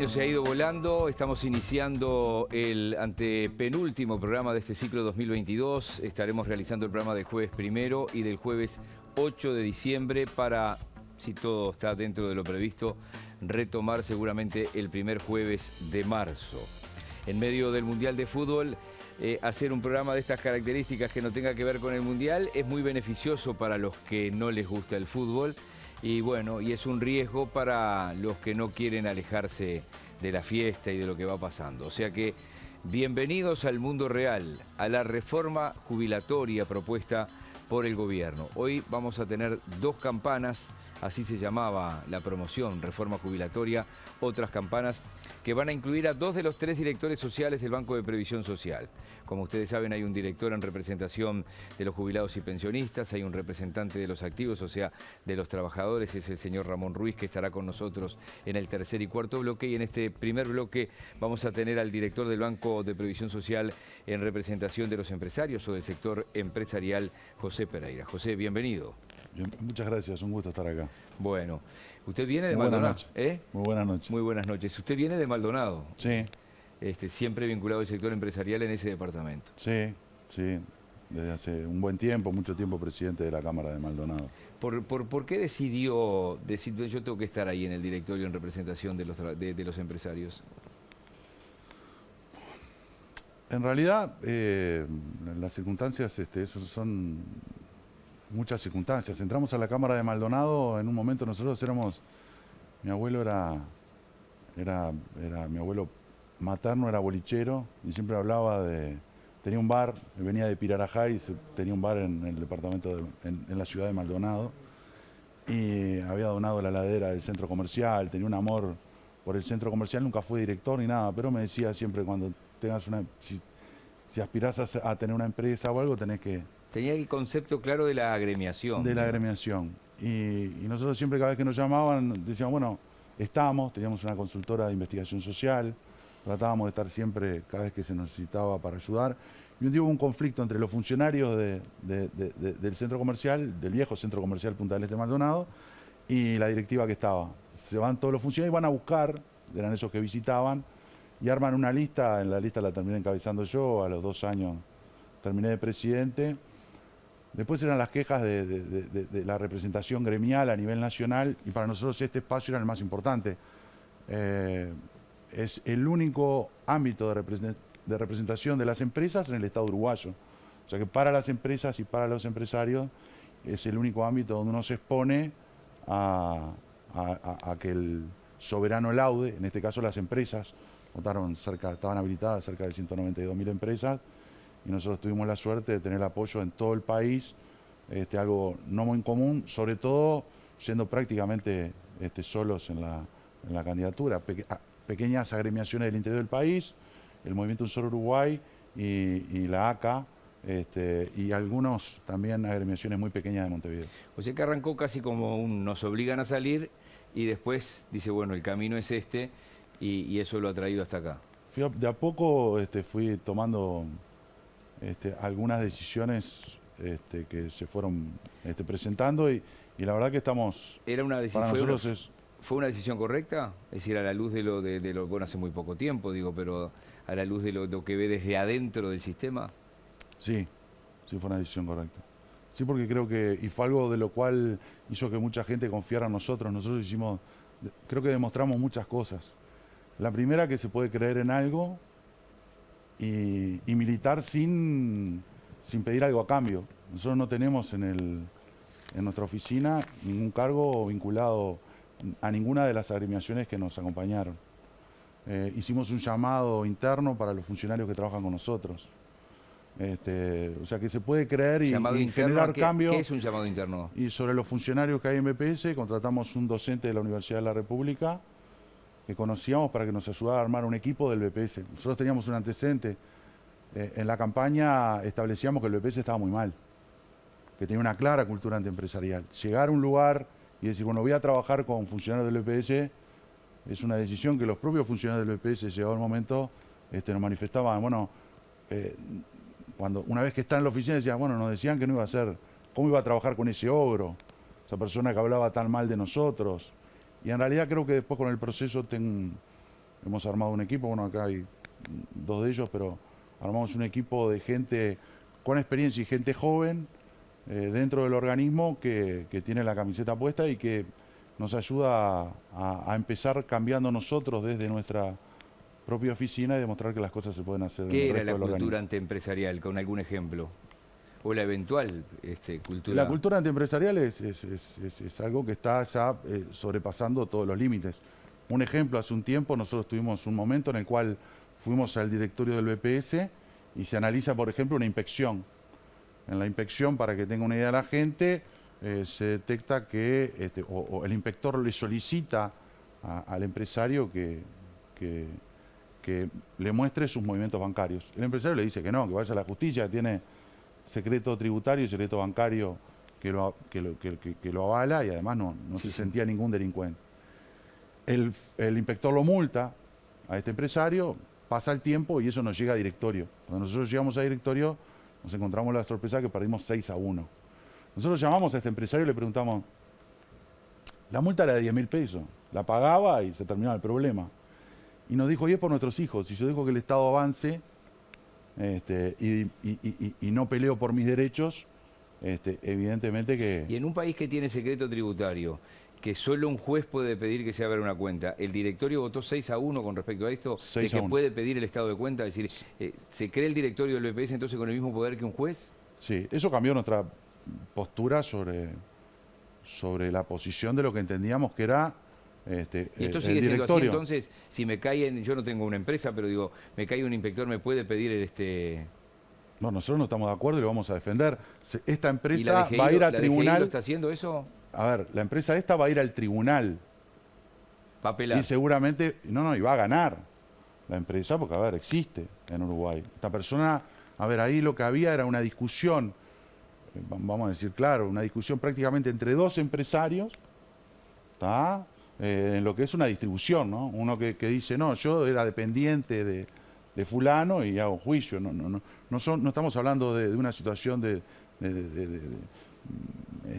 año se ha ido volando, estamos iniciando el antepenúltimo programa de este ciclo 2022. Estaremos realizando el programa del jueves 1 y del jueves 8 de diciembre para, si todo está dentro de lo previsto, retomar seguramente el primer jueves de marzo. En medio del Mundial de Fútbol, hacer un programa de estas características que no tenga que ver con el Mundial es muy beneficioso para los que no les gusta el fútbol. Y bueno, y es un riesgo para los que no quieren alejarse de la fiesta y de lo que va pasando. O sea que, bienvenidos al mundo real, a la reforma jubilatoria propuesta por el gobierno. Hoy vamos a tener dos campanas, así se llamaba la promoción, reforma jubilatoria, otras campanas que van a incluir a 2 de los 3 directores sociales del Banco de Previsión Social. Como ustedes saben, hay un director en representación de los jubilados y pensionistas, hay un representante de los activos, o sea, de los trabajadores, es el señor Ramón Ruiz, que estará con nosotros en el tercer y cuarto bloque. Y en este primer bloque vamos a tener al director del Banco de Previsión Social en representación de los empresarios o del sector empresarial, José Pereira. José, bienvenido. Bien, muchas gracias, un gusto estar acá. Bueno, usted viene de Muy Maldonado. buenas noches. Muy buenas noches. Muy buenas noches. Usted viene de Maldonado. Sí. Siempre vinculado al sector empresarial en ese departamento. Sí, sí. Desde hace un buen tiempo, mucho tiempo presidente de la Cámara de Maldonado. ¿Por qué decidió decir yo tengo que estar ahí en el directorio en representación de los empresarios? En realidad, las circunstancias, esos son muchas circunstancias. Entramos a la Cámara de Maldonado, en un momento nosotros éramos, mi abuelo era mi abuelo materno, era bolichero y siempre hablaba de, tenía un bar, venía de Pirarajá y tenía un bar en el departamento, en la ciudad de Maldonado, y había donado la ladera del centro comercial, tenía un amor por el centro comercial, nunca fue director ni nada, pero me decía siempre cuando tengas si aspirás a tener una empresa o algo, tenés que... Tenía el concepto claro de la agremiación. De la agremiación. Y nosotros siempre, cada vez que nos llamaban, decíamos, bueno, teníamos una consultora de investigación social, tratábamos de estar siempre, cada vez que se necesitaba, para ayudar. Y un día hubo un conflicto entre los funcionarios del centro comercial, del viejo centro comercial Punta del Este Maldonado, y la directiva que estaba. Se van todos los funcionarios y van a buscar, eran esos que visitaban, y arman una lista. En la lista la terminé encabezando yo, a los 2 años terminé de presidente. Después eran las quejas de la representación gremial a nivel nacional, y para nosotros este espacio era el más importante. Es el único ámbito de representación de las empresas en el Estado uruguayo. O sea que para las empresas y para los empresarios es el único ámbito donde uno se expone a que el soberano laude, en este caso las empresas, estaban habilitadas cerca de 192.000 empresas, y nosotros tuvimos la suerte de tener apoyo en todo el país, algo no muy común, sobre todo siendo prácticamente solos en la candidatura. Pequeñas agremiaciones del interior del país, el Movimiento Un Solo Uruguay y la ACA, y algunos también agremiaciones muy pequeñas de Montevideo. O sea que arrancó casi como un nos obligan a salir y después dice, bueno, el camino es este, y eso lo ha traído hasta acá. De a poco fui tomando algunas decisiones que se fueron presentando, y la verdad que estamos... ¿Era una decisión? Para nosotros ¿Fue una decisión correcta? Es decir, a la luz de lo bueno, hace muy poco tiempo, digo, pero a la luz de lo que ve desde adentro del sistema. Sí, sí fue una decisión correcta. Sí, porque creo que, y fue algo de lo cual hizo que mucha gente confiara en nosotros. Nosotros hicimos, creo que demostramos muchas cosas. La primera, que se puede creer en algo y militar sin pedir algo a cambio. Nosotros no tenemos en nuestra oficina ningún cargo vinculado a ninguna de las agremiaciones que nos acompañaron. Hicimos un llamado interno para los funcionarios que trabajan con nosotros. O sea que se puede creer y generar cambio. ¿Qué es un llamado interno? Y sobre los funcionarios que hay en BPS, contratamos un docente de la Universidad de la República que conocíamos para que nos ayudara a armar un equipo del BPS. Nosotros teníamos un antecedente. En la campaña establecíamos que el BPS estaba muy mal, que tenía una clara cultura antiempresarial. Llegar a un lugar y decir, bueno, voy a trabajar con funcionarios del BPS, es una decisión que los propios funcionarios del BPS, llegado el momento, nos manifestaban. Bueno, una vez que está en la oficina, decían, bueno, nos decían que no iba a ser, ¿cómo iba a trabajar con ese ogro? Esa persona que hablaba tan mal de nosotros. Y en realidad creo que después con el proceso hemos armado un equipo, bueno, acá hay dos de ellos, pero armamos un equipo de gente con experiencia y gente joven dentro del organismo que tiene la camiseta puesta y que nos ayuda a empezar cambiando nosotros desde nuestra propia oficina y demostrar que las cosas se pueden hacer en ¿Qué el era resto la del cultura organismo. antiempresarial, con algún ejemplo? ¿O la eventual cultura? La cultura antiempresarial es algo que está ya sobrepasando todos los límites. Un ejemplo, hace un tiempo nosotros tuvimos un momento en el cual fuimos al directorio del BPS y se analiza, por ejemplo, una inspección. En la inspección, para que tenga una idea la gente, se detecta que o el inspector le solicita al empresario que le muestre sus movimientos bancarios. El empresario le dice que no, que vaya a la justicia, tiene secreto tributario y secreto bancario que lo avala y además no se sentía ningún delincuente. El inspector lo multa a este empresario, pasa el tiempo y eso nos llega a directorio. Cuando nosotros llegamos a directorio nos encontramos la sorpresa que perdimos 6-1. Nosotros llamamos a este empresario y le preguntamos, la multa era de 10.000 pesos, la pagaba y se terminaba el problema. Y nos dijo, y es por nuestros hijos, si yo dejo que el Estado avance y no peleo por mis derechos, evidentemente que... Y en un país que tiene secreto tributario, que solo un juez puede pedir que se abra una cuenta, ¿el directorio votó 6-1 con respecto a esto? ¿De que puede pedir el estado de cuenta? Es decir, ¿se cree el directorio del BPS entonces con el mismo poder que un juez? Sí, eso cambió nuestra postura sobre la posición de lo que entendíamos que era ¿Y esto sigue siendo así? Entonces, si me cae, yo no tengo una empresa, pero digo, me cae un inspector, ¿me puede pedir No, nosotros no estamos de acuerdo y lo vamos a defender. Esta empresa DGI, va a ir al ¿la tribunal. DGI lo está haciendo eso? A ver, la empresa esta va a ir al tribunal. Va a apelar. Y seguramente, y va a ganar la empresa, porque, a ver, existe en Uruguay. Esta persona, a ver, ahí lo que había era una discusión, vamos a decir claro, una discusión prácticamente entre dos empresarios, ¿está? En lo que es una distribución, ¿no? Uno que dice, no, yo era dependiente de fulano y hago juicio. No estamos hablando de una situación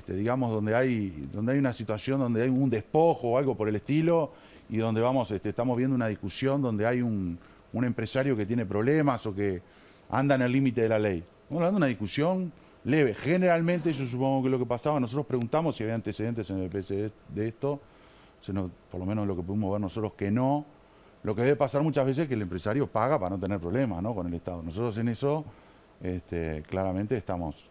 digamos, donde hay una situación donde hay un despojo o algo por el estilo y donde estamos viendo una discusión donde hay un empresario que tiene problemas o que anda en el límite de la ley. Estamos hablando de una discusión leve. Generalmente, yo supongo que lo que pasaba, nosotros preguntamos si había antecedentes en el BPS de esto, por lo menos lo que pudimos ver nosotros que no. Lo que debe pasar muchas veces es que el empresario paga para no tener problemas, ¿no?, con el Estado. Nosotros en eso claramente estamos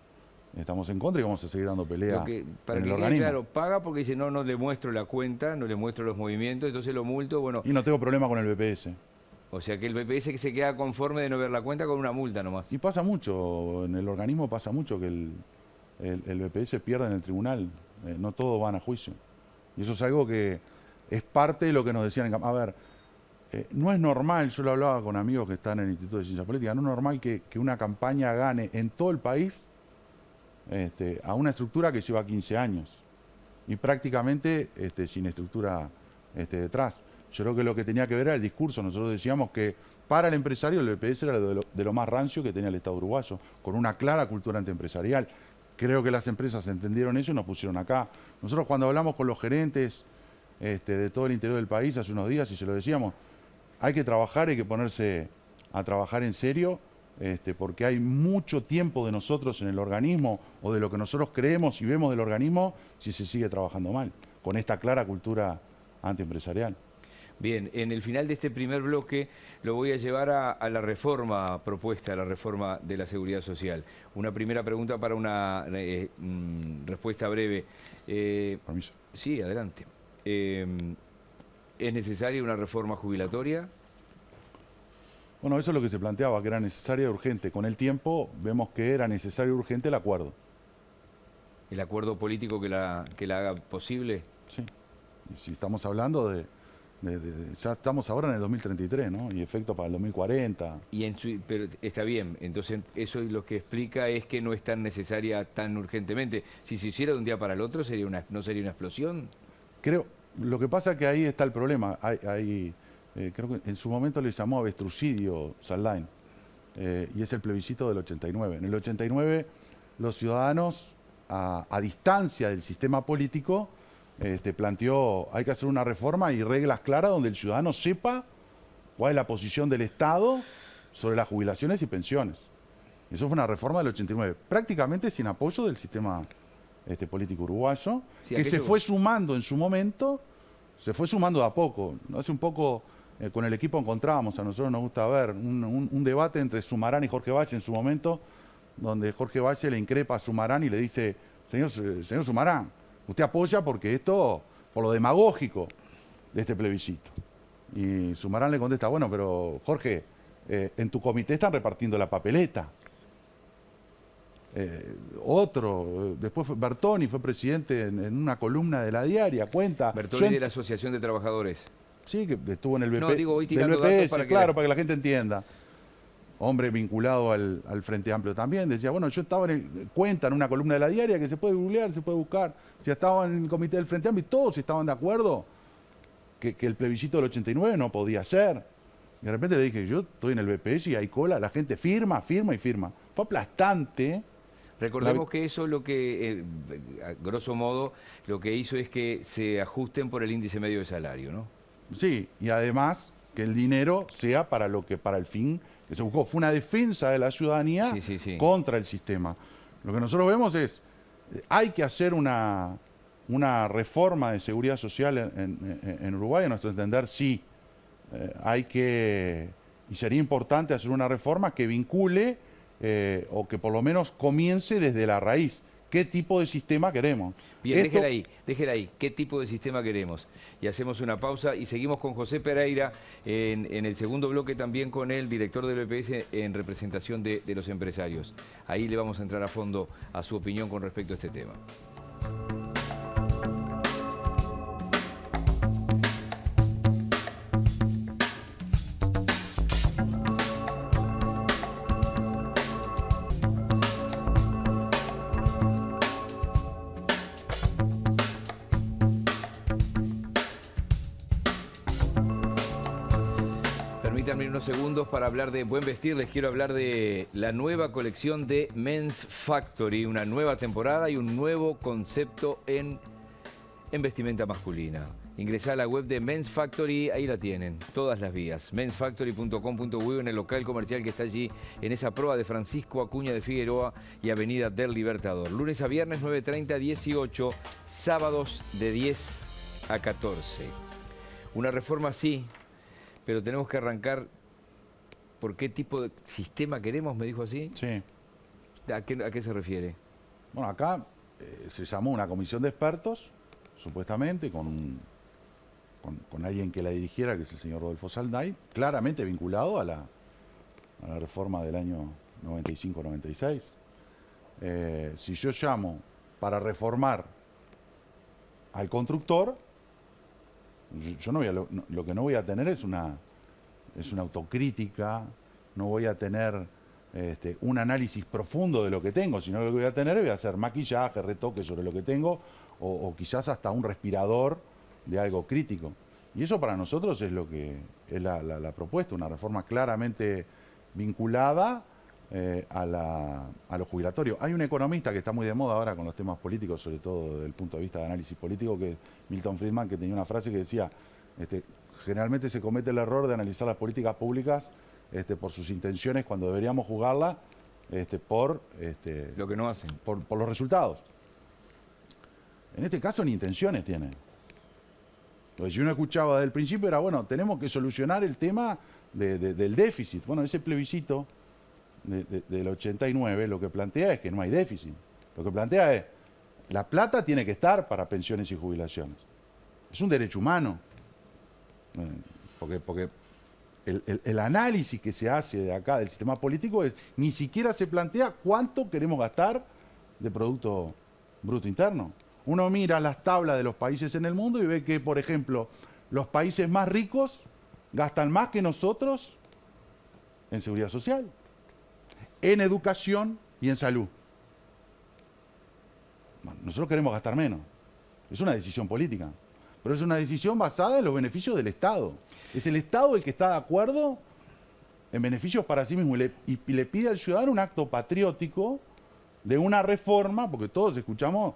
en contra y vamos a seguir dando pelea para en que el organismo. Claro, paga porque dice, no le muestro la cuenta, no le muestro los movimientos, entonces lo multo, bueno. Y no tengo problema con el BPS. O sea que el BPS que se queda conforme de no ver la cuenta con una multa nomás. Y pasa mucho, en el organismo pasa mucho que el BPS pierde en el tribunal, no todos van a juicio. Y eso es algo que es parte de lo que nos decían en... A ver, no es normal, yo lo hablaba con amigos que están en el Instituto de Ciencia Política, no es normal que una campaña gane en todo el país a una estructura que lleva 15 años y prácticamente sin estructura detrás. Yo creo que lo que tenía que ver era el discurso. Nosotros decíamos que para el empresario el BPS era de lo más rancio que tenía el Estado uruguayo, con una clara cultura antiempresarial. Creo que las empresas entendieron eso y nos pusieron acá. Nosotros cuando hablamos con los gerentes de todo el interior del país hace unos días y se lo decíamos, hay que trabajar, hay que ponerse a trabajar en serio, porque hay mucho tiempo de nosotros en el organismo o de lo que nosotros creemos y vemos del organismo si se sigue trabajando mal, con esta clara cultura antiempresarial. Bien, en el final de este primer bloque lo voy a llevar a la reforma propuesta, a la reforma de la Seguridad Social. Una primera pregunta para una respuesta breve. Permiso. Sí, adelante. ¿Es necesaria una reforma jubilatoria? Bueno, eso es lo que se planteaba, que era necesaria y urgente. Con el tiempo vemos que era necesario y urgente el acuerdo. ¿El acuerdo político que la haga posible? Sí. Y si estamos hablando ya estamos ahora en el 2033, ¿no? Y efecto para el 2040. Pero está bien, entonces eso lo que explica es que no es tan necesaria tan urgentemente. Si se hiciera de un día para el otro, ¿no sería una explosión? Creo, lo que pasa es que ahí está el problema. Creo que en su momento le llamó avestrucidio Saldain, y es el plebiscito del 89. En el 89 los ciudadanos, a distancia del sistema político, planteó hay que hacer una reforma y reglas claras donde el ciudadano sepa cuál es la posición del Estado sobre las jubilaciones y pensiones. Eso fue una reforma del 89, prácticamente sin apoyo del sistema político uruguayo, Sí, que se fue sumando en su momento, se fue sumando de a poco. Hace un poco con el equipo encontrábamos, a nosotros nos gusta ver, un debate entre Sumarán y Jorge Valle en su momento, donde Jorge Valle le increpa a Sumarán y le dice, señor Sumarán, usted apoya porque esto, por lo demagógico de este plebiscito. Y Sumarán le contesta, bueno, pero Jorge, en tu comité están repartiendo la papeleta. Después Bertoni fue presidente en una columna de La Diaria, cuenta. Bertoni de la Asociación de Trabajadores. Sí, que estuvo en el BP. No, digo, hoy del tirando BPS, datos para que claro, para que la gente entienda. Hombre vinculado al Frente Amplio también. Decía, bueno, yo estaba cuenta en una columna de La Diaria que se puede googlear, se puede buscar. Si estaba en el comité del Frente Amplio y todos estaban de acuerdo que el plebiscito del 89 no podía ser. Y de repente le dije, yo estoy en el BPS y hay cola, la gente firma, firma y firma. Fue aplastante. Recordemos que eso es lo que, a grosso modo, lo que hizo es que se ajusten por el índice medio de salario, ¿no? Sí, y además que el dinero sea para el fin que se buscó. Fue una defensa de la ciudadanía contra el sistema. Lo que nosotros vemos es, hay que hacer una reforma de seguridad social en Uruguay, a nuestro entender, sí. Y sería importante hacer una reforma que vincule o que por lo menos comience desde la raíz. ¿Qué tipo de sistema queremos? Bien, déjela ahí. ¿Qué tipo de sistema queremos? Y hacemos una pausa y seguimos con José Pereira en el segundo bloque, también con el director del BPS en representación de los empresarios. Ahí le vamos a entrar a fondo a su opinión con respecto a este tema. Permítanme unos segundos para hablar de buen vestir. Les quiero hablar de la nueva colección de Men's Factory, una nueva temporada y un nuevo concepto en vestimenta masculina. Ingresá a la web de Men's Factory, ahí la tienen, todas las vías. mensfactory.com.uy, en el local comercial que está allí, en esa proa de Francisco Acuña de Figueroa y Avenida del Libertador. Lunes a viernes 9:30 a 18, sábados de 10 a 14. Una reforma sí, pero tenemos que arrancar por qué tipo de sistema queremos, me dijo así. Sí. ¿A qué se refiere? Bueno, acá se llamó una comisión de expertos, supuestamente, con alguien que la dirigiera, que es el señor Rodolfo Salday, claramente vinculado a la reforma del año 95-96. Si yo llamo para reformar al constructor, yo no voy lo que no voy a tener es una autocrítica, no voy a tener un análisis profundo de lo que tengo, sino lo que voy a tener voy a hacer maquillaje, retoque sobre lo que tengo, o quizás hasta un respirador de algo crítico. Y eso para nosotros es lo que es la propuesta, una reforma claramente vinculada a lo jubilatorio. Hay un economista que está muy de moda ahora con los temas políticos, sobre todo desde el punto de vista de análisis político, que es Milton Friedman, que tenía una frase que decía, generalmente se comete el error de analizar las políticas públicas por sus intenciones cuando deberíamos juzgarlas por lo que no hacen. Por los resultados. En este caso ni intenciones tienen. Lo que yo no escuchaba desde el principio era, bueno, tenemos que solucionar el tema del déficit. Bueno, ese plebiscito del 89 lo que plantea es que no hay déficit. Lo que plantea es, la plata tiene que estar para pensiones y jubilaciones. Es un derecho humano. Porque el análisis que se hace de acá del sistema político es, ni siquiera se plantea cuánto queremos gastar de Producto Bruto Interno. Uno mira las tablas de los países en el mundo y ve que, por ejemplo, los países más ricos gastan más que nosotros en seguridad social, en educación y en salud. Bueno, nosotros queremos gastar menos. Es una decisión política, pero es una decisión basada en los beneficios del Estado. Es el Estado el que está de acuerdo en beneficios para sí mismo y le pide al ciudadano un acto patriótico de una reforma, porque todos escuchamos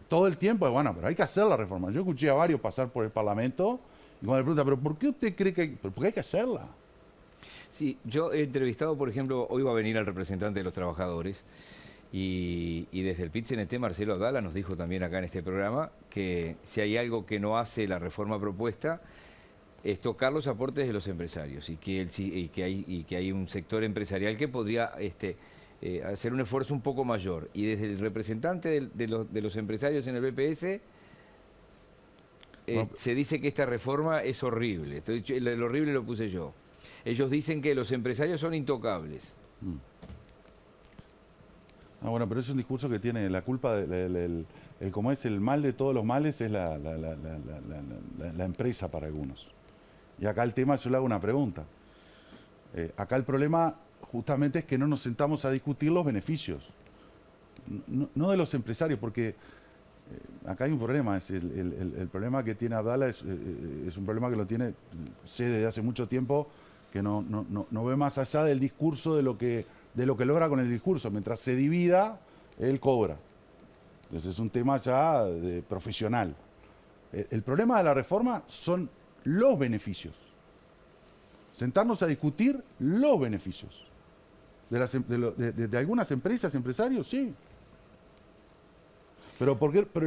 todo el tiempo, bueno, pero hay que hacer la reforma. Yo escuché a varios pasar por el Parlamento Y cuando le pregunta, ¿pero por qué usted cree que hay, porque hay que hacerla? Sí, yo he entrevistado, por ejemplo, hoy va a venir el representante de los trabajadores y desde el PIT-CNT Marcelo Abdala nos dijo también acá en este programa que si hay algo que no hace la reforma propuesta es tocar los aportes de los empresarios y que hay un sector empresarial que podría hacer un esfuerzo un poco mayor. Y desde el representante de los empresarios en el BPS se dice que esta reforma es horrible. El horrible lo puse yo. Ellos dicen que los empresarios son intocables. Ah, bueno, pero es un discurso que tiene la culpa, como es el mal de todos los males, es la empresa para algunos. Y acá el tema, yo le hago una pregunta. Acá el problema justamente es que no nos sentamos a discutir los beneficios. No de los empresarios, porque acá hay un problema. El problema que tiene Abdala es un problema que lo tiene, sé desde hace mucho tiempo, que no ve más allá del discurso de lo que logra con el discurso. Mientras se divida, él cobra. Entonces es un tema ya profesional. El problema de la reforma son los beneficios. Sentarnos a discutir los beneficios. De algunas empresas, empresarios, sí. Pero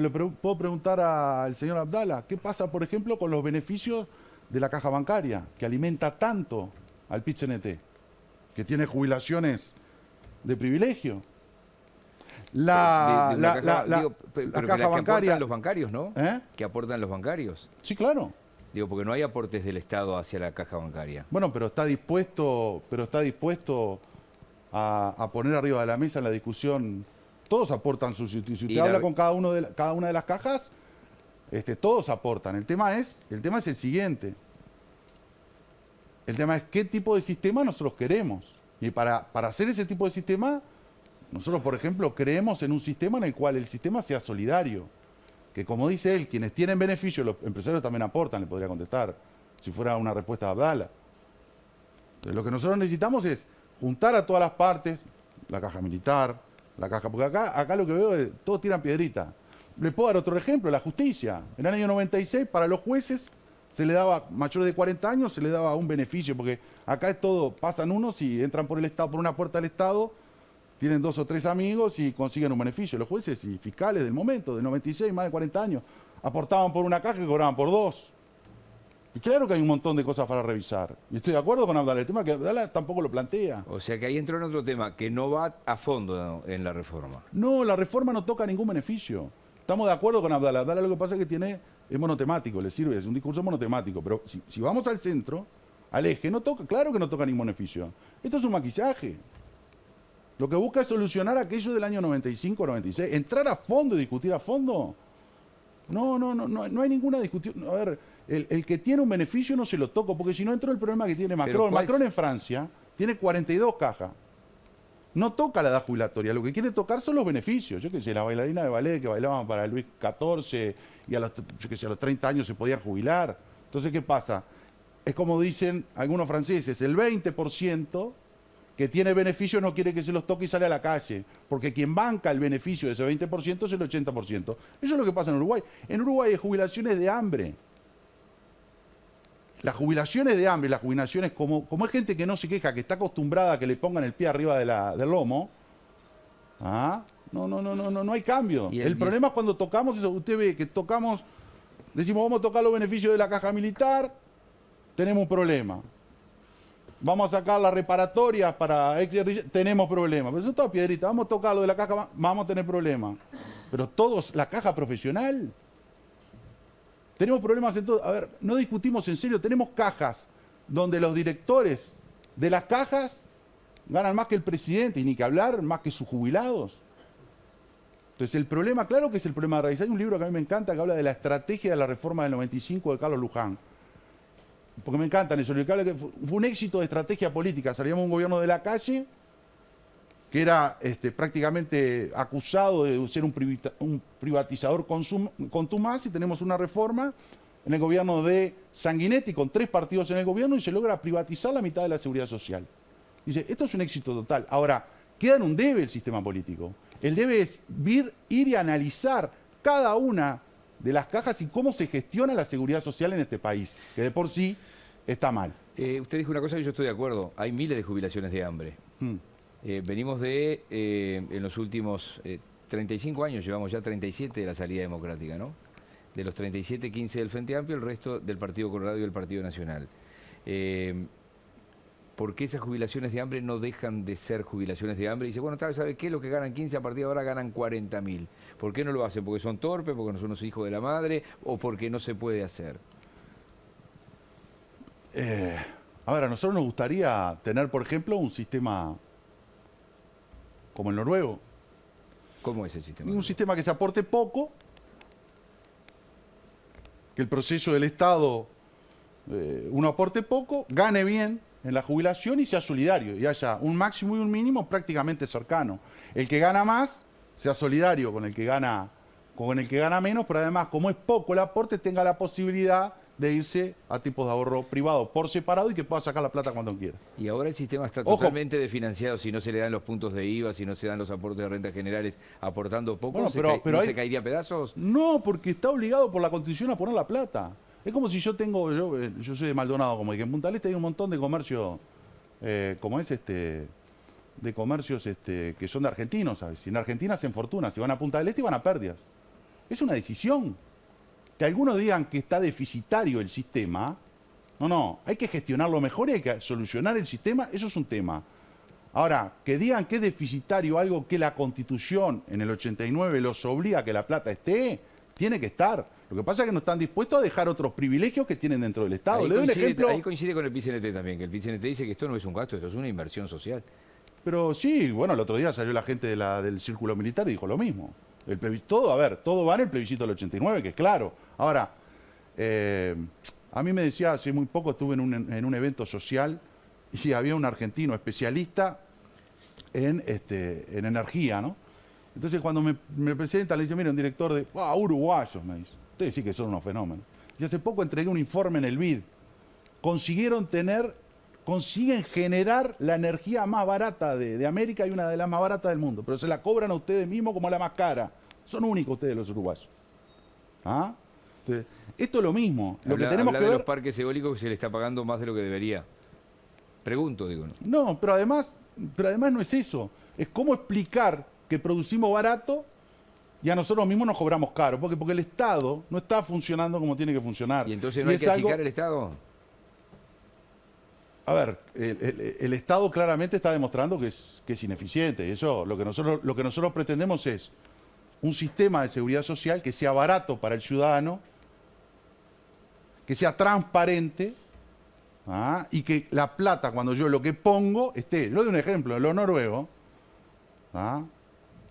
le puedo preguntar al señor Abdala, ¿qué pasa, por ejemplo, con los beneficios de la caja bancaria, que alimenta tanto al PIT-CNT, que tiene jubilaciones de privilegio? La caja bancaria... Que aportan los bancarios, ¿no? Que aportan los bancarios. Sí, claro. Digo, porque no hay aportes del Estado hacia la caja bancaria. Bueno, pero está dispuesto a poner arriba de la mesa en la discusión. Todos aportan si usted habla con cada una de las cajas, todos aportan. El tema es el siguiente. El tema es qué tipo de sistema nosotros queremos. Y para hacer ese tipo de sistema, nosotros, por ejemplo, creemos en un sistema en el cual el sistema sea solidario. Que, como dice él, quienes tienen beneficios, los empresarios también aportan, le podría contestar, si fuera una respuesta de Abdala. Entonces, lo que nosotros necesitamos es juntar a todas las partes, la caja militar, la caja... Porque acá lo que veo es, todos tiran piedrita. Le puedo dar otro ejemplo, la justicia. En el año 96, para los jueces, se le daba, mayores de 40 años, se le daba un beneficio, porque acá es todo, pasan unos y entran por el Estado, por una puerta del Estado, tienen 2 o 3 amigos y consiguen un beneficio. Los jueces y fiscales del momento, del 96, más de 40 años, aportaban por una caja y cobraban por 2. Y claro que hay un montón de cosas para revisar. Y estoy de acuerdo con Abdala. El tema es que Abdala tampoco lo plantea. O sea que ahí entró en otro tema, que no va a fondo en la reforma. No, la reforma no toca ningún beneficio. Estamos de acuerdo con Abdala. Abdala lo que pasa es que es monotemático, le sirve, es un discurso monotemático. Pero si vamos al centro, al eje, claro que no toca ningún beneficio. Esto es un maquillaje. Lo que busca es solucionar aquello del año 95, 96. Entrar a fondo y discutir a fondo. No hay ninguna discusión. A ver, el que tiene un beneficio no se lo toco, porque si no entró el problema que tiene Macron. Macron en Francia tiene 42 cajas. No toca la edad jubilatoria, lo que quiere tocar son los beneficios. Yo qué sé, las bailarinas de ballet que bailaban para Luis XIV y a los 30 años se podían jubilar. Entonces, ¿qué pasa? Es como dicen algunos franceses, el 20% que tiene beneficios no quiere que se los toque y sale a la calle, porque quien banca el beneficio de ese 20% es el 80%. Eso es lo que pasa en Uruguay. En Uruguay hay jubilaciones de hambre. Las jubilaciones de hambre, las jubilaciones, como es gente que no se queja, que está acostumbrada a que le pongan el pie arriba del lomo, no hay cambio. El problema es cuando tocamos eso. Usted ve que decimos vamos a tocar los beneficios de la caja militar, tenemos un problema. Vamos a sacar las reparatorias para... tenemos problemas. Pero eso es toda piedrita. Vamos a tocar lo de la caja, vamos a tener problemas. Pero todos, la caja profesional... Tenemos problemas en todo. A ver, no discutimos en serio. Tenemos cajas donde los directores de las cajas ganan más que el presidente, y ni que hablar, más que sus jubilados. Entonces el problema, claro que es el problema de raíz. Hay un libro que a mí me encanta que habla de la estrategia de la reforma del 95 de Carlos Luján. Porque me encantan eso. Que habla que fue un éxito de estrategia política. Salíamos un gobierno de la calle que era prácticamente acusado de ser un privatizador contumaz, y tenemos una reforma en el gobierno de Sanguinetti con 3 partidos en el gobierno y se logra privatizar la mitad de la seguridad social. Dice, esto es un éxito total. Ahora, queda en un debe el sistema político. El debe es ir y analizar cada una de las cajas y cómo se gestiona la seguridad social en este país, que de por sí está mal. Usted dijo una cosa que yo estoy de acuerdo. Hay miles de jubilaciones de hambre. Venimos en los últimos 35 años, llevamos ya 37 de la salida democrática, ¿no? De los 37, 15 del Frente Amplio, el resto del Partido Colorado y del Partido Nacional. ¿Por qué esas jubilaciones de hambre no dejan de ser jubilaciones de hambre? Y dice, bueno, ¿sabe qué? Los que ganan 15 a partir de ahora ganan 40.000. ¿Por qué no lo hacen? ¿Porque son torpes? ¿Porque no son los hijos de la madre? ¿O porque no se puede hacer? A ver, a nosotros nos gustaría tener, por ejemplo, un sistema como el noruego. ¿Cómo es el sistema? Un sistema que se aporte poco, que el proceso del Estado, uno aporte poco, gane bien en la jubilación y sea solidario, y haya un máximo y un mínimo prácticamente cercano. El que gana más sea solidario con el que gana menos, pero además, como es poco el aporte, tenga la posibilidad de irse a tipos de ahorro privado por separado y que pueda sacar la plata cuando quiera. Y ahora el sistema está Ojo, totalmente desfinanciado. Si no se le dan los puntos de IVA, si no se dan los aportes de rentas generales aportando poco, bueno, ¿se caería a pedazos? No, porque está obligado por la Constitución a poner la plata. Es como si yo soy de Maldonado, como dije, en Punta del Este hay un montón de comercio, de comercios que son de argentinos, ¿sabes? Y en Argentina hacen fortuna, si van a Punta del Este y van a pérdidas. Es una decisión. Que algunos digan que está deficitario el sistema, no, hay que gestionarlo mejor y hay que solucionar el sistema, eso es un tema. Ahora, que digan que es deficitario algo que la Constitución en el 89 los obliga a que la plata esté, tiene que estar. Lo que pasa es que no están dispuestos a dejar otros privilegios que tienen dentro del Estado. Le doy un ejemplo. Ahí coincide con el PCNT también, que el PCNT dice que esto no es un gasto, esto es una inversión social. Pero sí, bueno, el otro día salió la gente del Círculo Militar y dijo lo mismo. Todo va en el plebiscito del 89, que es claro. Ahora, a mí me decía, hace muy poco estuve en un evento social y había un argentino especialista en energía, ¿no? Entonces cuando me presenta, le dice, mira, un director de uruguayos, me dice. Ustedes sí que son unos fenómenos. Y hace poco entregué un informe en el BID. Consiguen generar la energía más barata de América y una de las más baratas del mundo, pero se la cobran a ustedes mismos como la más cara. Son únicos ustedes los uruguayos. ¿Ah? Entonces, esto es lo mismo. Lo que tenemos que ver... de los parques eólicos que se le está pagando más de lo que debería. Pregunto, digo. No, pero además no es eso. Es cómo explicar que producimos barato y a nosotros mismos nos cobramos caro. Porque el Estado no está funcionando como tiene que funcionar. ¿Y entonces no hay que achicar el Estado? A ver, el Estado claramente está demostrando que es ineficiente. Eso, lo que nosotros pretendemos es un sistema de seguridad social que sea barato para el ciudadano, que sea transparente, y que la plata, cuando yo lo que pongo, esté. Yo doy un ejemplo, en los noruegos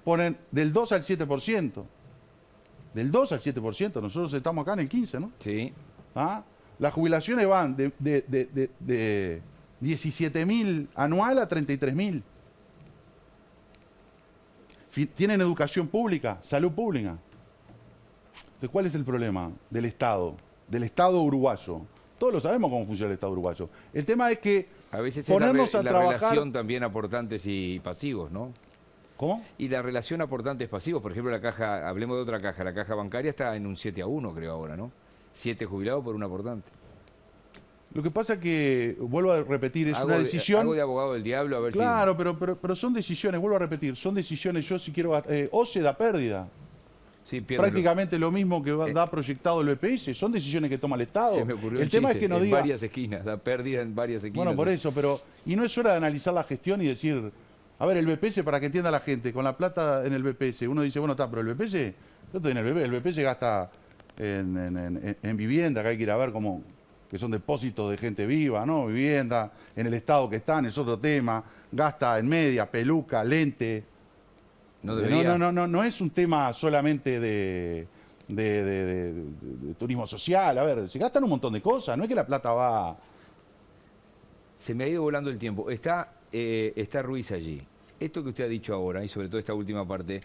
ponen del 2 al 7%. Del 2 al 7%, nosotros estamos acá en el 15%, ¿no? Sí. Las jubilaciones van de 17.000 anual a 33.000. Tienen educación pública, salud pública. Entonces, ¿cuál es el problema del Estado uruguayo? Todos lo sabemos cómo funciona el Estado uruguayo. El tema es que a veces ponernos es la a trabajar... relación también aportantes y pasivos, ¿no? ¿Cómo? Y la relación aportantes pasivos, por ejemplo, la caja, hablemos de otra caja, la caja bancaria está en un 7-1, creo ahora, ¿no? 7 jubilados por un aportante. Lo que pasa es que, vuelvo a repetir, es una decisión... Hago de abogado del diablo, a ver claro, pero son decisiones, vuelvo a repetir, son decisiones, yo si quiero... OCE da pérdida. Sí, prácticamente lo mismo que da proyectado el BPS, son decisiones que toma el Estado. Se me ocurrió el tema es que no en diga... varias esquinas, da pérdida en varias esquinas. Bueno, por eso, pero... Y no es hora de analizar la gestión y decir... A ver, el BPS, para que entienda la gente, con la plata en el BPS, uno dice, bueno, está, pero el BPS... Yo estoy en el BPS gasta en vivienda, que hay que ir a ver cómo... que son depósitos de gente viva, ¿no? Vivienda, en el estado que están, es otro tema. Gasta en media, peluca, lente. No debería. No es un tema solamente de turismo social. A ver, se gastan un montón de cosas, no es que la plata va... Se me ha ido volando el tiempo. Está Ruiz allí. Esto que usted ha dicho ahora, y sobre todo esta última parte,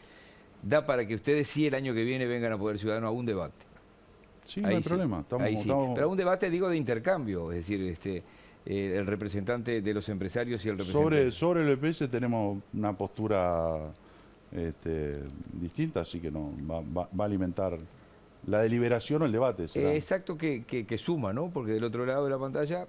da para que ustedes sí el año que viene vengan a Poder Ciudadano a un debate. Sí, no hay problema. Estamos... Pero un debate, digo, de intercambio, es decir, el representante de los empresarios y el representante... Sobre el EPS tenemos una postura distinta, así que no va a alimentar la deliberación o el debate. Será. Exacto, que suma, ¿no? Porque del otro lado de la pantalla,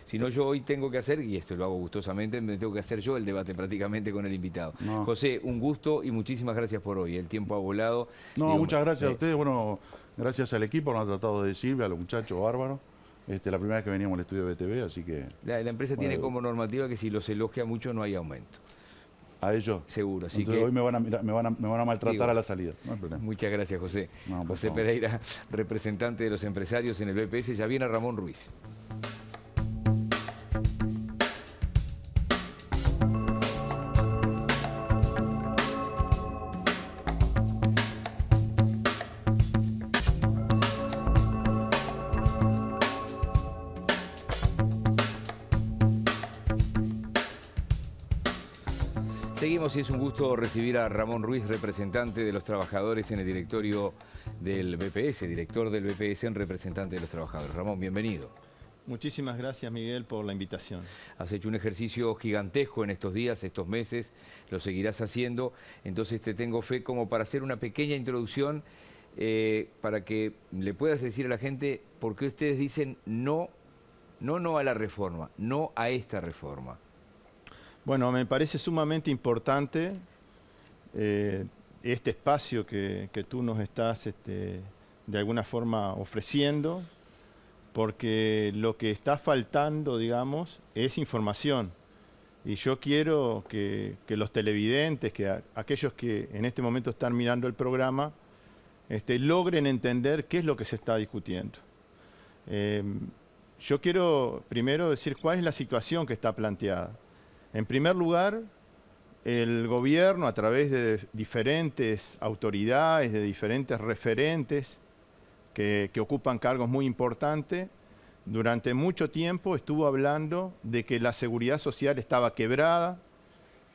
si no yo hoy tengo que hacer, y esto lo hago gustosamente, me tengo que hacer yo el debate prácticamente con el invitado. No. José, un gusto y muchísimas gracias por hoy. El tiempo ha volado. No, Digo, muchas gracias a ustedes. Bueno, gracias al equipo, nos han tratado de decirle a los muchachos bárbaros. La primera vez que veníamos al estudio de BTV, así que... La empresa tiene como normativa que si los elogia mucho no hay aumento. A ellos. Seguro, así entonces, que... hoy me van a maltratar digo, a la salida. No hay problema. Muchas gracias, José. No, José favor. Pereira, representante de los empresarios en el BPS. Ya viene Ramón Ruiz. Seguimos y es un gusto recibir a Ramón Ruiz, representante de los trabajadores en el directorio del BPS, director del BPS en representante de los trabajadores. Ramón, bienvenido. Muchísimas gracias, Miguel, por la invitación. Has hecho un ejercicio gigantesco en estos días, estos meses, lo seguirás haciendo, entonces te tengo fe como para hacer una pequeña introducción para que le puedas decir a la gente por qué ustedes dicen no a la reforma, no a esta reforma. Bueno, me parece sumamente importante este espacio que tú nos estás de alguna forma ofreciendo, porque lo que está faltando, digamos, es información. Y yo quiero que los televidentes, que aquellos que en este momento están mirando el programa, logren entender qué es lo que se está discutiendo. Yo quiero primero decir cuál es la situación que está planteada. En primer lugar, el gobierno, a través de diferentes autoridades, de diferentes referentes que ocupan cargos muy importantes, durante mucho tiempo estuvo hablando de que la seguridad social estaba quebrada,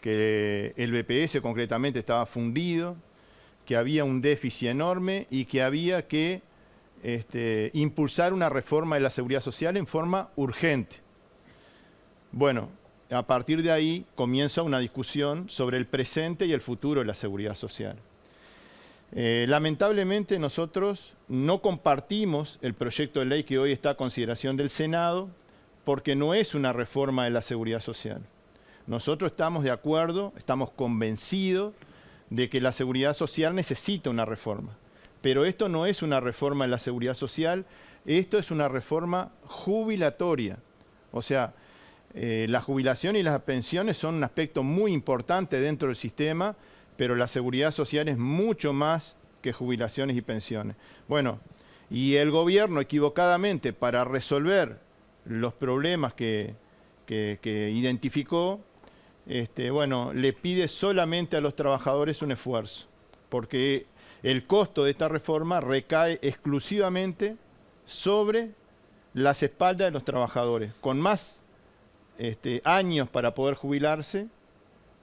que el BPS concretamente estaba fundido, que había un déficit enorme y que había que impulsar una reforma de la seguridad social en forma urgente. Bueno, a partir de ahí comienza una discusión sobre el presente y el futuro de la seguridad social. Lamentablemente nosotros no compartimos el proyecto de ley que hoy está a consideración del Senado porque no es una reforma de la seguridad social. Nosotros estamos de acuerdo, estamos convencidos de que la seguridad social necesita una reforma. Pero esto no es una reforma de la seguridad social, esto es una reforma jubilatoria. O sea, la jubilación y las pensiones son un aspecto muy importante dentro del sistema, pero la seguridad social es mucho más que jubilaciones y pensiones. Bueno, y el gobierno equivocadamente para resolver los problemas que identificó, bueno, le pide solamente a los trabajadores un esfuerzo, porque el costo de esta reforma recae exclusivamente sobre las espaldas de los trabajadores, con más años para poder jubilarse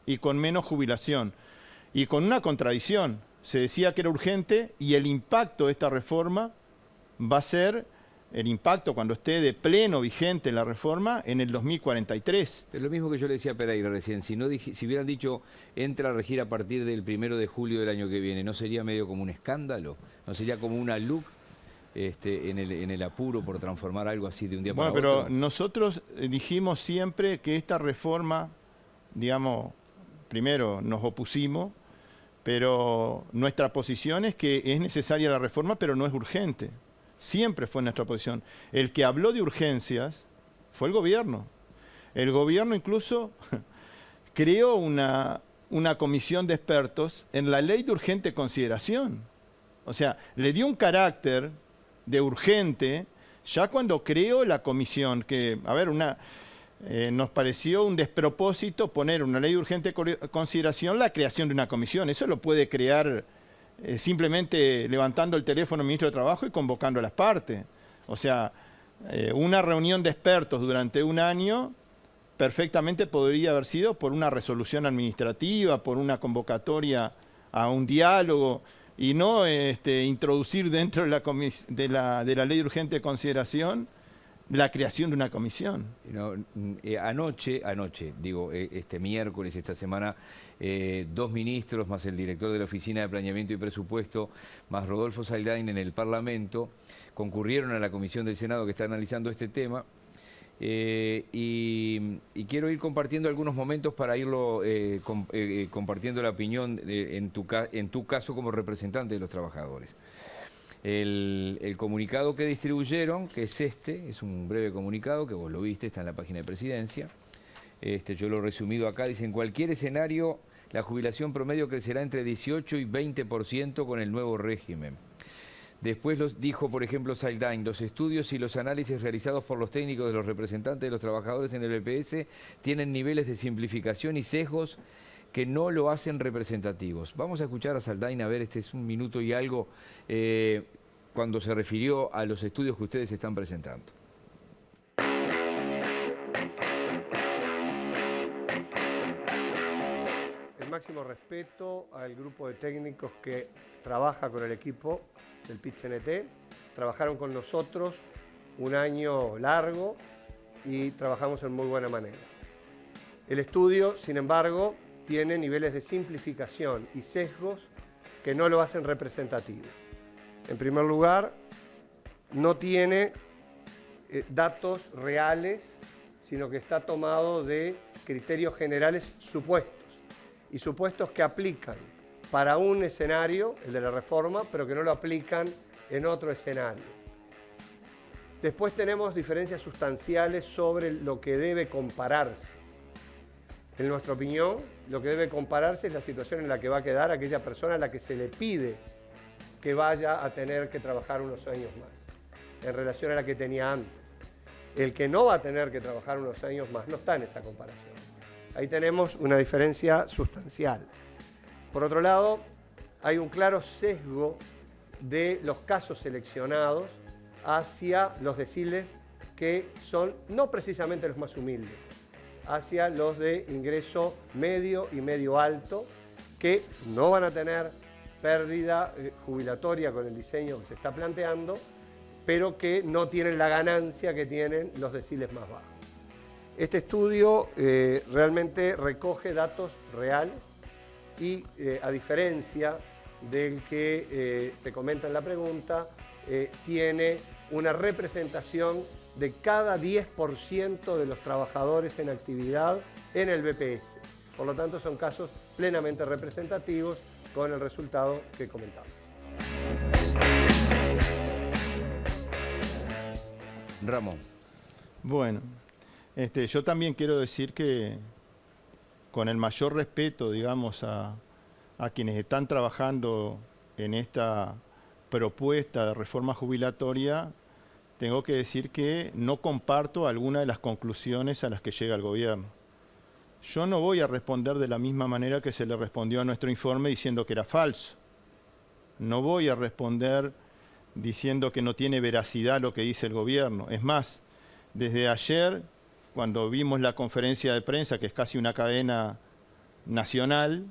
y con menos jubilación. Y con una contradicción, se decía que era urgente y el impacto de esta reforma va a ser el impacto cuando esté de pleno vigente la reforma en el 2043. Es lo mismo que yo le decía a Pereira recién, si hubieran dicho entra a regir a partir del 1 de julio del año que viene, ¿no sería medio como un escándalo? ¿No sería como una LUC en el apuro por transformar algo así de un día para otro? Bueno, pero nosotros dijimos siempre que esta reforma, digamos, primero nos opusimos, pero nuestra posición es que es necesaria la reforma, pero no es urgente. Siempre fue nuestra posición. El que habló de urgencias fue el gobierno. El gobierno incluso creó una comisión de expertos en la ley de urgente consideración. O sea, le dio un carácter de urgente ya cuando creó la comisión, que, a ver, nos pareció un despropósito poner una ley de urgente consideración la creación de una comisión. Eso lo puede crear simplemente levantando el teléfono al ministro de Trabajo y convocando a las partes. O sea, una reunión de expertos durante un año perfectamente podría haber sido por una resolución administrativa, por una convocatoria a un diálogo, y no introducir dentro de la ley de urgente consideración la creación de una comisión. No, anoche, digo, este miércoles, esta semana, 2 ministros, más el director de la Oficina de Planeamiento y Presupuesto, más Rodolfo Saldain en el Parlamento, concurrieron a la comisión del Senado que está analizando este tema. Y quiero ir compartiendo algunos momentos para irlo compartiendo la opinión en tu caso como representante de los trabajadores. El comunicado que distribuyeron, que es es un breve comunicado que vos lo viste, está en la página de Presidencia. Yo lo he resumido acá, dice: en cualquier escenario la jubilación promedio crecerá entre 18 y 20% con el nuevo régimen. Después dijo, por ejemplo, Saldain: los estudios y los análisis realizados por los técnicos de los representantes de los trabajadores en el BPS tienen niveles de simplificación y sesgos que no lo hacen representativos. Vamos a escuchar a Saldain, a ver, este es un minuto y algo, cuando se refirió a los estudios que ustedes están presentando. El máximo respeto al grupo de técnicos que trabaja con el equipo del PIT-CNT. Trabajaron con nosotros un año largo y trabajamos en muy buena manera. El estudio, sin embargo, tiene niveles de simplificación y sesgos que no lo hacen representativo. En primer lugar, no tiene datos reales, sino que está tomado de criterios generales supuestos, y supuestos que aplican para un escenario, el de la reforma, pero que no lo aplican en otro escenario. Después tenemos diferencias sustanciales sobre lo que debe compararse. En nuestra opinión, lo que debe compararse es la situación en la que va a quedar aquella persona a la que se le pide que vaya a tener que trabajar unos años más, en relación a la que tenía antes. El que no va a tener que trabajar unos años más no está en esa comparación. Ahí tenemos una diferencia sustancial. Por otro lado, hay un claro sesgo de los casos seleccionados hacia los deciles que son no precisamente los más humildes, hacia los de ingreso medio y medio alto, que no van a tener pérdida jubilatoria con el diseño que se está planteando, pero que no tienen la ganancia que tienen los deciles más bajos. Este estudio realmente recoge datos reales y, a diferencia del que se comenta en la pregunta, tiene una representación de cada 10% de los trabajadores en actividad en el BPS. Por lo tanto, son casos plenamente representativos con el resultado que comentamos. Ramón. Bueno, yo también quiero decir que con el mayor respeto, digamos, a quienes están trabajando en esta propuesta de reforma jubilatoria, tengo que decir que no comparto alguna de las conclusiones a las que llega el gobierno. Yo no voy a responder de la misma manera que se le respondió a nuestro informe diciendo que era falso. No voy a responder diciendo que no tiene veracidad lo que dice el gobierno. Es más, desde ayer, cuando vimos la conferencia de prensa, que es casi una cadena nacional,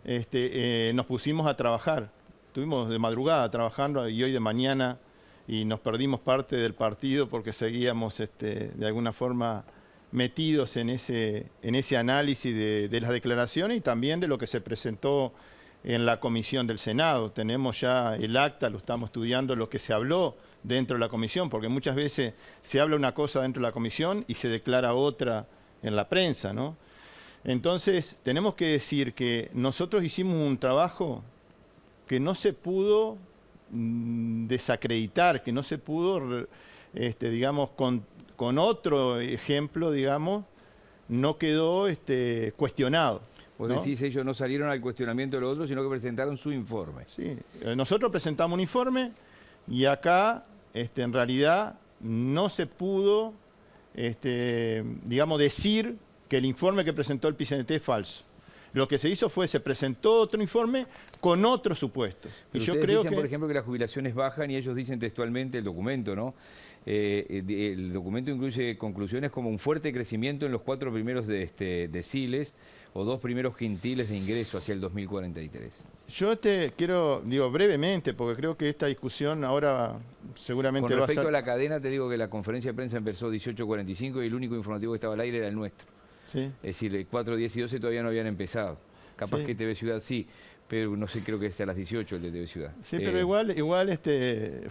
nos pusimos a trabajar. Estuvimos de madrugada trabajando y hoy de mañana, y nos perdimos parte del partido porque seguíamos de alguna forma metidos en ese análisis de las declaraciones y también de lo que se presentó en la comisión del Senado. Tenemos ya el acta, lo estamos estudiando, lo que se habló dentro de la comisión, porque muchas veces se habla una cosa dentro de la comisión y se declara otra en la prensa, ¿no? Entonces, tenemos que decir que nosotros hicimos un trabajo que no se pudo desacreditar, que no se pudo, digamos, con otro ejemplo, digamos, no quedó cuestionado. Vos ¿no? decís, ellos no salieron al cuestionamiento de los otros, sino que presentaron su informe. Sí, nosotros presentamos un informe y acá, en realidad, no se pudo, digamos, decir que el informe que presentó el PIT-CNT es falso. Lo que se hizo fue, se presentó otro informe con otros supuestos. Pero y yo ustedes creo dicen, que, por ejemplo, que las jubilaciones bajan y ellos dicen textualmente el documento, ¿no? El documento incluye conclusiones como un fuerte crecimiento en los 4 primeros deciles, o 2 primeros quintiles de ingreso hacia el 2043. Yo digo brevemente, porque creo que esta discusión ahora seguramente Con va a respecto ser... a la cadena, te digo que la conferencia de prensa empezó 18:45 y el único informativo que estaba al aire era el nuestro. Sí. Es decir, 4, 10 y 12 todavía no habían empezado. Capaz Sí. que TV Ciudad sí, pero no sé, creo que está a las 18 el de TV Ciudad. Sí, pero igual es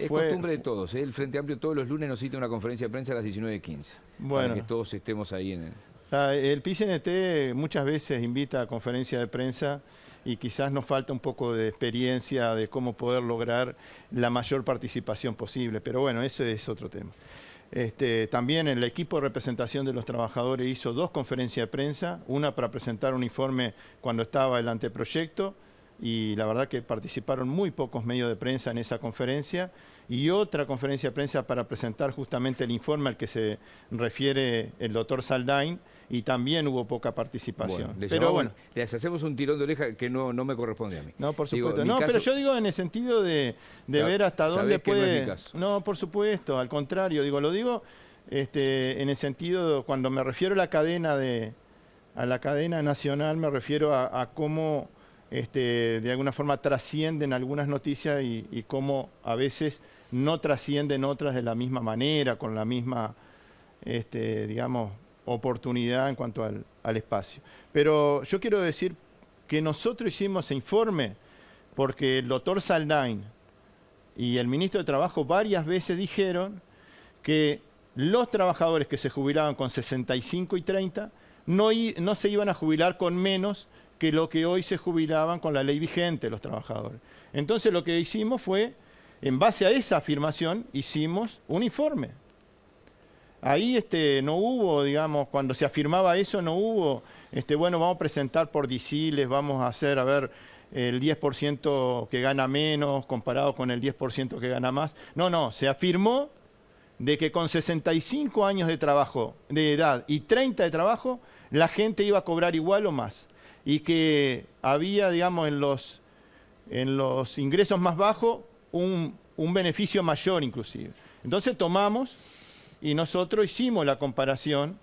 costumbre de todos, ¿eh? El Frente Amplio todos los lunes nos cita una conferencia de prensa a las 19:15. Bueno. Para que todos estemos ahí en el... El PIT-CNT muchas veces invita a conferencias de prensa y quizás nos falta un poco de experiencia de cómo poder lograr la mayor participación posible, pero bueno, ese es otro tema. También el equipo de representación de los trabajadores hizo 2 conferencias de prensa, una para presentar un informe cuando estaba el anteproyecto, y la verdad que participaron muy pocos medios de prensa en esa conferencia, y otra conferencia de prensa para presentar justamente el informe al que se refiere el doctor Saldain, y también hubo poca participación. Bueno, les hacemos un tirón de oreja que no me corresponde a mí. No, por supuesto. Digo, pero yo digo en el sentido de ver hasta dónde puede... No es mi caso. No, por supuesto, al contrario, lo digo en el sentido, cuando me refiero a la cadena nacional, me refiero a cómo de alguna forma trascienden algunas noticias y cómo a veces no trascienden otras de la misma manera, con la misma, digamos, oportunidad en cuanto al espacio. Pero yo quiero decir que nosotros hicimos ese informe porque el doctor Saldain y el ministro de Trabajo varias veces dijeron que los trabajadores que se jubilaban con 65 y 30 no se iban a jubilar con menos que lo que hoy se jubilaban con la ley vigente los trabajadores. Entonces lo que hicimos fue, en base a esa afirmación, hicimos un informe. Ahí no hubo, digamos, cuando se afirmaba eso, no hubo, bueno, vamos a presentar por deciles, vamos a hacer, el 10% que gana menos comparado con el 10% que gana más. No, se afirmó de que con 65 años de trabajo, de edad, y 30 de trabajo, la gente iba a cobrar igual o más. Y que había, digamos, en los ingresos más bajos, un beneficio mayor inclusive. Entonces tomamos y nosotros hicimos la comparación,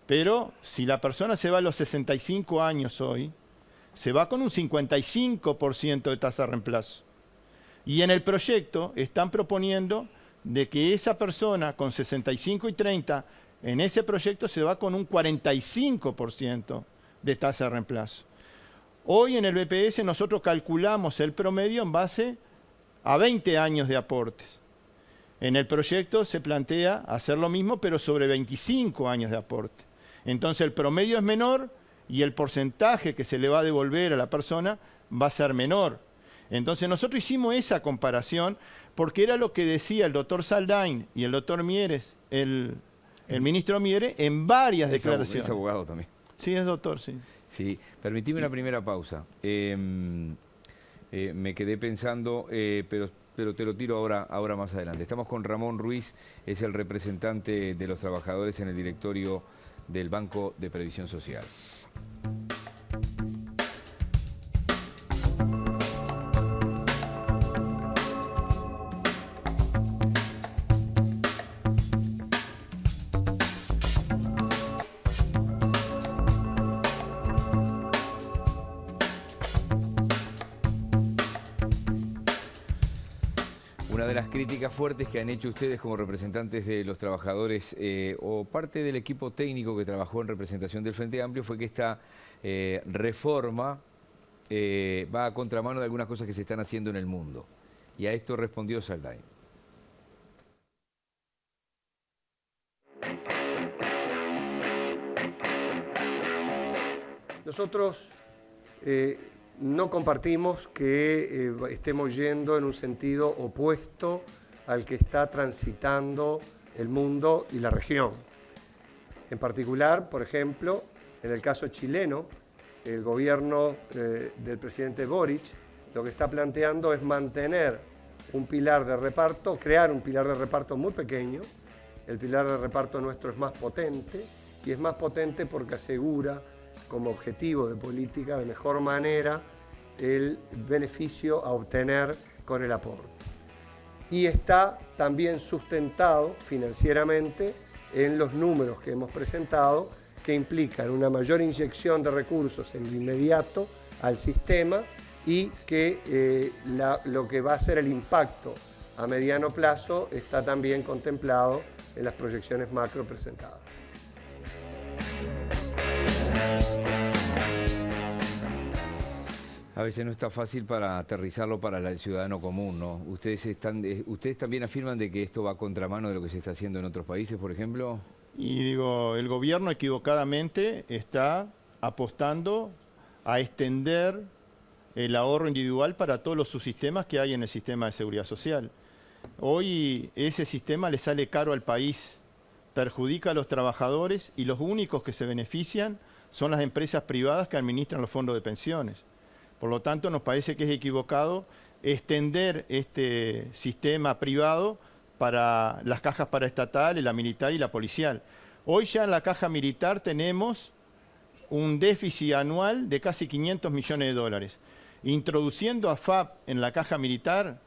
pero si la persona se va a los 65 años hoy, se va con un 55% de tasa de reemplazo. Y en el proyecto están proponiendo de que esa persona con 65 y 30, en ese proyecto se va con un 45% de tasa de reemplazo. Hoy en el BPS nosotros calculamos el promedio en base a 20 años de aportes. En el proyecto se plantea hacer lo mismo, pero sobre 25 años de aporte. Entonces el promedio es menor y el porcentaje que se le va a devolver a la persona va a ser menor. Entonces nosotros hicimos esa comparación porque era lo que decía el doctor Saldain y el doctor Mieres, el ministro Mieres, en varias declaraciones. Es abogado también. Sí, es doctor, sí. Sí, permitime una primera pausa. Me quedé pensando, pero te lo tiro ahora más adelante. Estamos con Ramón Ruiz, es el representante de los trabajadores en el directorio del Banco de Previsión Social. Una de las críticas fuertes que han hecho ustedes como representantes de los trabajadores o parte del equipo técnico que trabajó en representación del Frente Amplio fue que esta reforma va a contramano de algunas cosas que se están haciendo en el mundo. Y a esto respondió Saldain. Nosotros no compartimos que estemos yendo en un sentido opuesto al que está transitando el mundo y la región. En particular, por ejemplo, en el caso chileno, el gobierno del presidente Boric lo que está planteando es mantener un pilar de reparto, crear un pilar de reparto muy pequeño. El pilar de reparto nuestro es más potente, y es más potente porque asegura como objetivo de política de mejor manera el beneficio a obtener con el aporte. Y está también sustentado financieramente en los números que hemos presentado, que implican una mayor inyección de recursos en lo inmediato al sistema y que lo que va a ser el impacto a mediano plazo está también contemplado en las proyecciones macro presentadas. A veces no está fácil para aterrizarlo para el ciudadano común, ¿no? ¿Ustedes también afirman de que esto va a contramano de lo que se está haciendo en otros países, por ejemplo? Y digo, el gobierno equivocadamente está apostando a extender el ahorro individual para todos los subsistemas que hay en el sistema de seguridad social. Hoy ese sistema le sale caro al país, perjudica a los trabajadores y los únicos que se benefician son las empresas privadas que administran los fondos de pensiones. Por lo tanto, nos parece que es equivocado extender este sistema privado para las cajas paraestatales, la militar y la policial. Hoy ya en la caja militar tenemos un déficit anual de casi 500 millones de dólares. Introduciendo a FAP en la caja militar,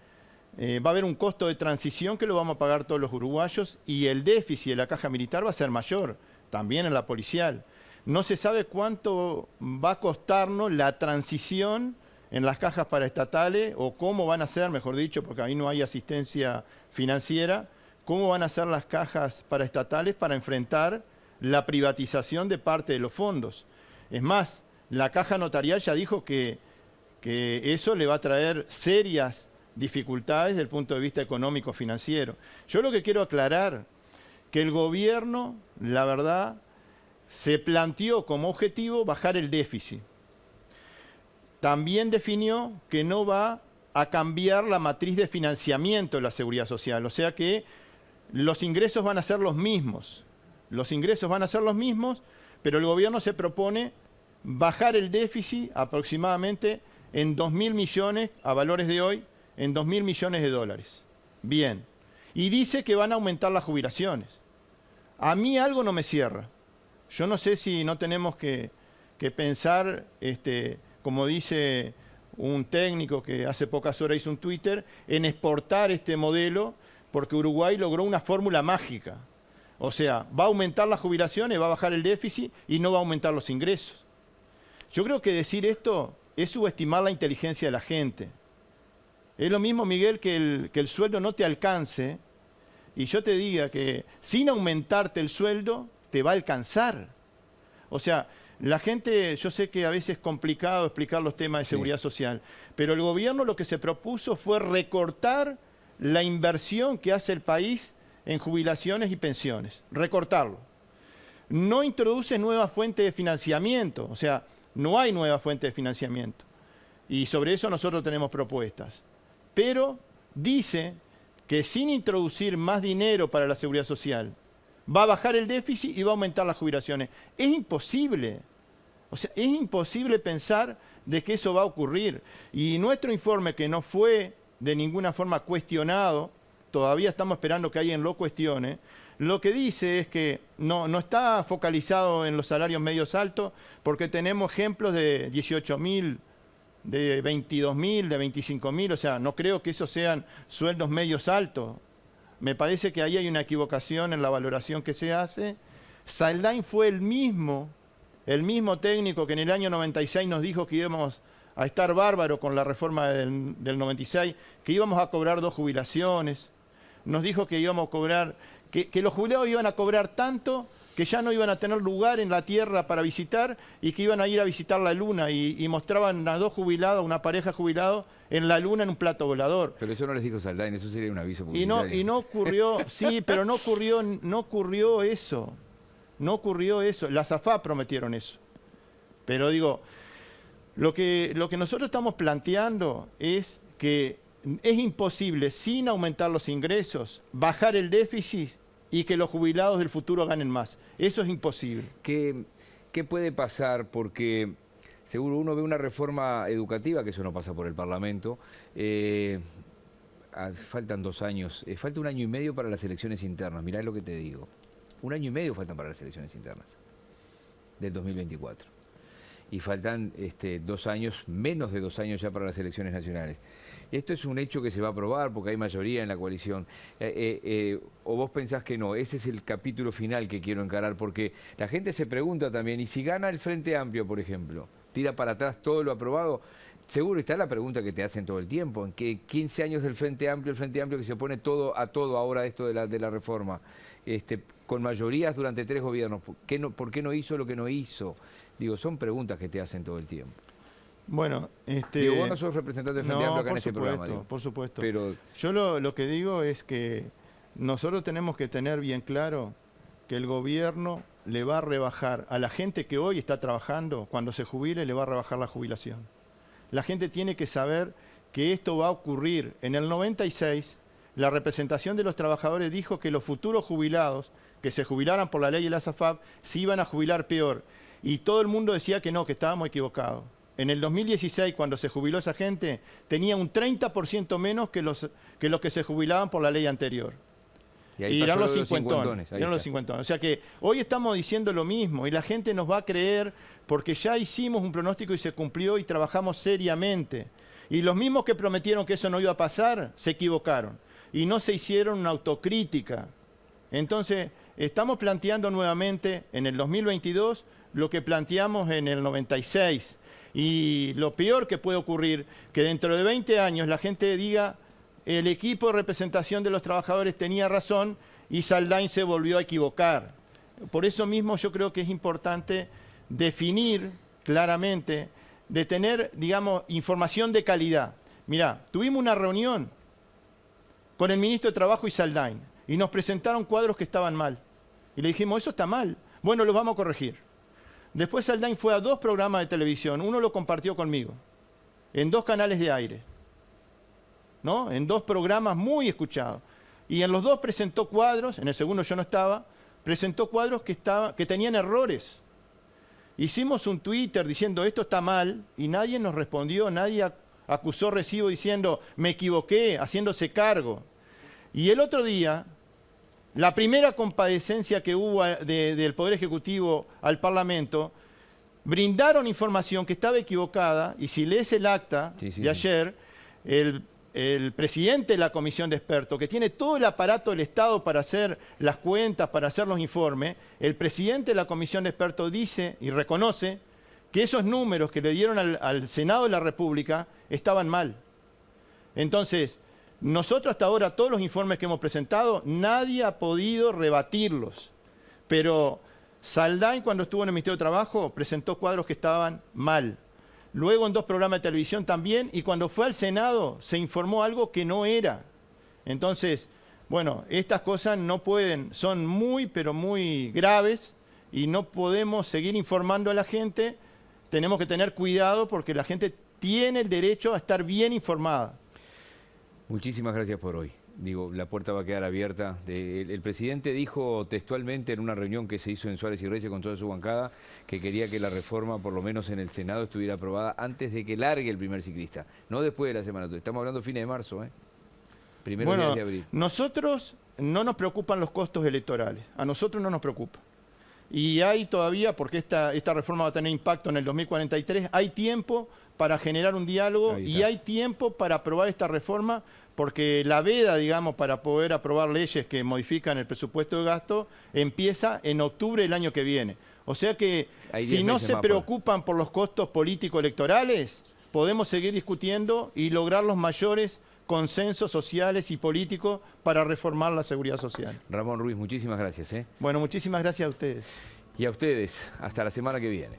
va a haber un costo de transición que lo vamos a pagar todos los uruguayos y el déficit de la caja militar va a ser mayor, también en la policial. No se sabe cuánto va a costarnos la transición en las cajas paraestatales o cómo van a ser, mejor dicho, porque ahí no hay asistencia financiera, cómo van a ser las cajas paraestatales para enfrentar la privatización de parte de los fondos. Es más, la caja notarial ya dijo que eso le va a traer serias dificultades desde el punto de vista económico-financiero. Yo lo que quiero aclarar, que el gobierno, la verdad, se planteó como objetivo bajar el déficit. También definió que no va a cambiar la matriz de financiamiento de la seguridad social, o sea que los ingresos van a ser los mismos. Los ingresos van a ser los mismos, pero el gobierno se propone bajar el déficit aproximadamente en 2.000 millones, a valores de hoy, en 2.000 millones de dólares. Bien. Y dice que van a aumentar las jubilaciones. A mí algo no me cierra. Yo no sé si no tenemos que pensar, como dice un técnico que hace pocas horas hizo un Twitter, en exportar este modelo, porque Uruguay logró una fórmula mágica. O sea, va a aumentar las jubilaciones, va a bajar el déficit y no va a aumentar los ingresos. Yo creo que decir esto es subestimar la inteligencia de la gente. Es lo mismo, Miguel, que el sueldo no te alcance y yo te diga que sin aumentarte el sueldo te va a alcanzar. O sea, la gente, yo sé que a veces es complicado explicar los temas de seguridad social, pero el gobierno lo que se propuso fue recortar la inversión que hace el país en jubilaciones y pensiones, recortarlo. No introduce nuevas fuentes de financiamiento, o sea, no hay nueva fuente de financiamiento. Y sobre eso nosotros tenemos propuestas. Pero dice que sin introducir más dinero para la seguridad social, va a bajar el déficit y va a aumentar las jubilaciones. Es imposible. O sea, es imposible pensar de que eso va a ocurrir. Y nuestro informe, que no fue de ninguna forma cuestionado, todavía estamos esperando que alguien lo cuestione, lo que dice es que no está focalizado en los salarios medios altos, porque tenemos ejemplos de 18.000, de 22.000, de 25.000, o sea, no creo que esos sean sueldos medios altos. Me parece que ahí hay una equivocación en la valoración que se hace. Saldain fue el mismo técnico que en el año 96 nos dijo que íbamos a estar bárbaro con la reforma del 96, que íbamos a cobrar 2 jubilaciones. Nos dijo que íbamos a cobrar, que los jubilados iban a cobrar tanto que ya no iban a tener lugar en la tierra para visitar y que iban a ir a visitar la luna y mostraban a 2 jubilados, una pareja jubilado en la luna en un plato volador. Pero eso no les dijo Saldain, eso sería un aviso publicitario. Y no ocurrió, sí, pero no ocurrió eso. No ocurrió eso. Las AFAP prometieron eso. Pero digo, lo que nosotros estamos planteando es que es imposible, sin aumentar los ingresos, bajar el déficit y que los jubilados del futuro ganen más. Eso es imposible. ¿Qué puede pasar? Porque seguro uno ve una reforma educativa, que eso no pasa por el Parlamento. Faltan 2 años, falta 1 año y medio para las elecciones internas. Mirá lo que te digo. 1 año y medio faltan para las elecciones internas del 2024. y faltan 2 años, menos de 2 años ya para las elecciones nacionales. Esto es un hecho que se va a aprobar porque hay mayoría en la coalición. ¿O vos pensás que no? Ese es el capítulo final que quiero encarar, porque la gente se pregunta también, ¿y si gana el Frente Amplio, por ejemplo? ¿Tira para atrás todo lo aprobado? Seguro está la pregunta que te hacen todo el tiempo, en que 15 años del Frente Amplio, el Frente Amplio que se opone todo ahora esto de la reforma, con mayorías durante 3 gobiernos, ¿por qué no hizo lo que no hizo? Digo, son preguntas que te hacen todo el tiempo. Bueno, digo, vos no sos representante del Frente Amplio acá en este programa. Digo. Por supuesto. Pero yo lo que digo es que nosotros tenemos que tener bien claro que el gobierno le va a rebajar a la gente que hoy está trabajando, cuando se jubile le va a rebajar la jubilación. La gente tiene que saber que esto va a ocurrir. En el 96, la representación de los trabajadores dijo que los futuros jubilados que se jubilaran por la ley de la ASAFAP se iban a jubilar peor. Y todo el mundo decía que no, que estábamos equivocados. En el 2016, cuando se jubiló esa gente, tenía un 30% menos que los que se jubilaban por la ley anterior. Y eran los cincuentones. Eran los cincuentones. O sea que hoy estamos diciendo lo mismo y la gente nos va a creer porque ya hicimos un pronóstico y se cumplió y trabajamos seriamente. Y los mismos que prometieron que eso no iba a pasar, se equivocaron. Y no se hicieron una autocrítica. Entonces, estamos planteando nuevamente en el 2022 lo que planteamos en el 96. Y lo peor que puede ocurrir, que dentro de 20 años la gente diga el equipo de representación de los trabajadores tenía razón y Saldain se volvió a equivocar. Por eso mismo yo creo que es importante definir claramente, de tener, digamos, información de calidad. Mirá, tuvimos una reunión con el ministro de Trabajo y Saldain y nos presentaron cuadros que estaban mal. Y le dijimos, eso está mal. Bueno, los vamos a corregir. Después Saldain fue a 2 programas de televisión, uno lo compartió conmigo, en 2 canales de aire, ¿no? En 2 programas muy escuchados. Y en los 2 presentó cuadros, en el segundo yo no estaba, presentó cuadros que tenían errores. Hicimos un Twitter diciendo esto está mal y nadie nos respondió, nadie acusó recibo diciendo me equivoqué, haciéndose cargo. Y el otro día, la primera compadecencia que hubo del Poder Ejecutivo al Parlamento, brindaron información que estaba equivocada, y si lees el acta de ayer, el presidente de la comisión de expertos, que tiene todo el aparato del Estado para hacer las cuentas, para hacer los informes, el presidente de la comisión de expertos dice y reconoce que esos números que le dieron al Senado de la República estaban mal. Entonces, nosotros hasta ahora, todos los informes que hemos presentado, nadie ha podido rebatirlos. Pero Saldain, cuando estuvo en el Ministerio de Trabajo, presentó cuadros que estaban mal. Luego en 2 programas de televisión también, y cuando fue al Senado se informó algo que no era. Entonces, bueno, estas cosas no pueden, son muy, pero muy graves, y no podemos seguir informando a la gente. Tenemos que tener cuidado porque la gente tiene el derecho a estar bien informada. Muchísimas gracias por hoy. Digo, la puerta va a quedar abierta. El presidente dijo textualmente en una reunión que se hizo en Suárez y Reyes con toda su bancada que quería que la reforma, por lo menos en el Senado, estuviera aprobada antes de que largue el primer ciclista, no después de la semana. Estamos hablando de fines de marzo, primeros días de abril. Nosotros no nos preocupan los costos electorales, a nosotros no nos preocupa. Y hay todavía, porque esta reforma va a tener impacto en el 2043, hay tiempo para generar un diálogo y hay tiempo para aprobar esta reforma, porque la veda, digamos, para poder aprobar leyes que modifican el presupuesto de gasto empieza en octubre del año que viene. O sea que si no se preocupan por los costos políticos electorales, podemos seguir discutiendo y lograr los mayores consensos sociales y políticos para reformar la seguridad social. Ramón Ruiz, muchísimas gracias. Bueno, muchísimas gracias a ustedes. Y a ustedes, hasta la semana que viene.